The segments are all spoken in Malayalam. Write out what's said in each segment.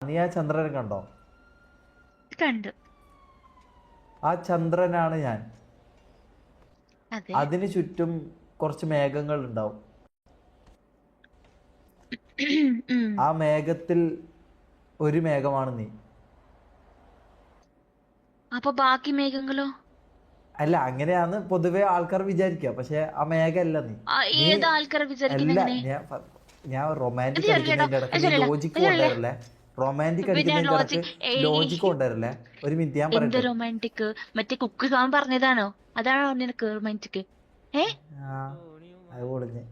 നീ ആ ചന്ദ്രനെ കണ്ടോ? കണ്ടു. ആ ചന്ദ്രനാണ് ഞാൻ. അതെ. അതിന് ചുറ്റും കുറച്ച് മേഘങ്ങൾ ഉണ്ടാവും. ആ മേഘത്തിൽ ഒരു മേഘമാണ് നീ. അപ്പൊ ബാക്കി മേഘങ്ങളോ? അല്ല, അങ്ങനെയാന്ന് പൊതുവെ ആൾക്കാർ വിചാരിക്കുക. പക്ഷെ ആ മേഘമല്ല നീ. നീ ഏതാ ആൾക്കാരെ വിചാരിക്കുന്ന അല്ല. അങ്ങനെ? ഞാൻ ഇത് റൊമാൻറ്റിക് ശരിയല്ലേട്ടോ, അടിക്കുന്നതിന്റെ ഇത് ഇടക്ക് നീ ശരിയല്ല, ലോജിക്ക് ഇത് ശരിയല്ല. കൊണ്ടുവരല്ലേ. റൊമാൻറ്റിക് പിന്നെ അടിക്കുന്നതിന്റെ ഇടക്ക് ലോജിക്. ലോജിക്ക് കൊണ്ടുവരല്ലേ. ഒരു മിനിറ്റ് ഞാൻ എന്ത് പറയട്ടെ. റൊമാൻറ്റിക്? മറ്റേ കുക്ക് സാൻ പറഞ്ഞതാണോ? അതാണോ നിനക്ക് റൊമാൻറ്റിക്? ഏ ആ, അത് പൊളിഞ്ഞ്.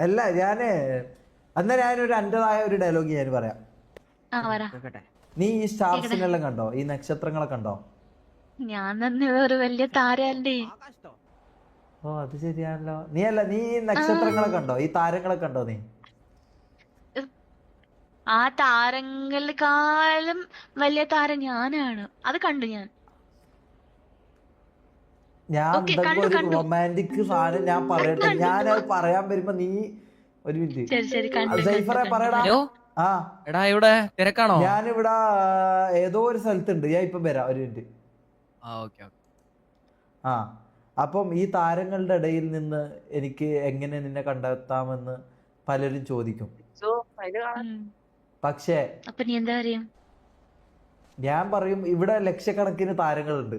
അല്ല, ഞാനൊരു എന്റേതായ ഒരു ഡയലോഗ് ഞാൻ പറയാം. പറ. നീ ഈ കേക്കട്ടെ. സ്റ്റാർസിനെല്ലാം കണ്ടോ? ഈ നക്ഷത്രങ്ങളെ കണ്ടോ? ഞാൻ തന്നെ ഒരു വലിയ താരല്ലേ. ഓ, അത് ശരിയാണല്ലോ. നീ ഈ ആ നക്ഷത്രങ്ങളെ കണ്ടോ? ഈ താരങ്ങളെ കണ്ടോ നീ? ആ താരങ്ങളെക്കാളും വലിയ താരം ഞാനാണ്. അത് കണ്ടു ഞാൻ. ഞാൻ ഓക്കെ, എന്തെങ്കിലും കണ്ടു ഒരു കണ്ടു റൊമാൻറ്റിക് സാധനം ഞാൻ പറയട്ടെ. കണ്ടു. ഞാനത് പറയാൻ വരുമ്പോ നീ ഒരു ശരി ശരി, മിനിറ്റ്. കണ്ടു കണ്ടു സൈഫറെ കണ്ടു പറയടാ. കണ്ടു. ഹലോ. ആ, എടാ, ഇവിടെ തിരക്കാണോ? ഞാനിവിടെ ഏതോ ഒരു സ്ഥലത്തുണ്ട്. ഞാൻ ഇപ്പം വരാം, ഒരു മിനിറ്റ്. Okay okay. ആ, അപ്പം ഈ താരങ്ങളുടെ ഇടയിൽ നിന്ന് എനിക്ക് എങ്ങനെ നിന്നെ കണ്ടെത്താമെന്ന് പലരും ചോദിക്കും. പക്ഷേ അപ്പൊ നീ എന്താ പറയാ? ഞാൻ പറയും, ഇവിടെ ലക്ഷക്കണക്കിന് താരങ്ങളുണ്ട്.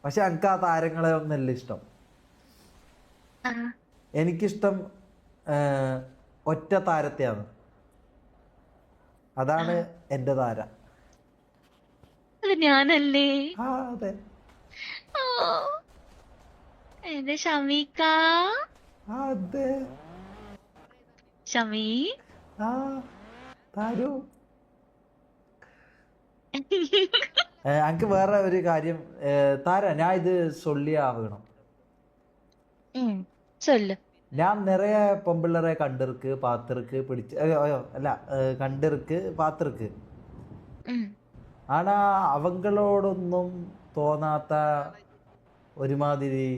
പക്ഷെ എനിക്ക് ആ താരങ്ങളെ ഒന്നല്ല ഇഷ്ടം. എനിക്കിഷ്ടം ഒറ്റ താരത്തെയാണ്. അതാണ് എൻ്റെ താര. അത് ഞാനല്ലേ? ആ, അതെ. ഓ, എന്റെ ഷമീക്ക. അതെ. ഷമീ. ആ, താരു. എനിക്ക് വേറെ ഒരു കാര്യം. താര, ഞാൻ ഇത് ചൊല്ലിയാവണം. ചൊല്ലു. ഞാൻ നിറയെ പൊമ്പിള്ളറെ കണ്ടിருக்கு പാത്തിருக்கு പിടിച്ച് അല്ല, കണ്ടിருக்கு പാത്തിருக்கு. ആണാ അവങ്ങളോടൊന്നും തോന്നാത്ത ഒരുമാതിരി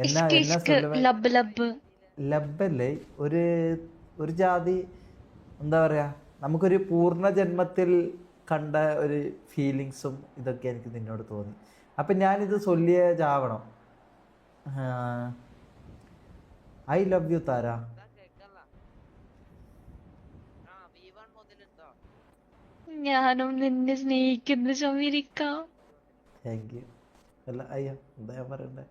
എന്നാ എന്നാ ലബ് ലബ് ലബ്ബല്ലേ, ഒരു ഒരു ജാതി. എന്താ പറയാ, നമുക്കൊരു പൂർണ്ണ ജന്മത്തിൽ കണ്ട ഒരു ഫീലിങ്സും ഇതൊക്കെ എനിക്ക് നിന്നോട് തോന്നി. അപ്പം ഞാനിത് ചൊല്ലിയേ ചാവണം. ഐ ലവ് യു താര. ഞാനും നിന്നെ സ്നേഹിക്കുന്നു ഷമീരിക്ക. Thank you. അല്ല, അയ്യോ, എന്താ ഞാൻ പറയണ്ടേ?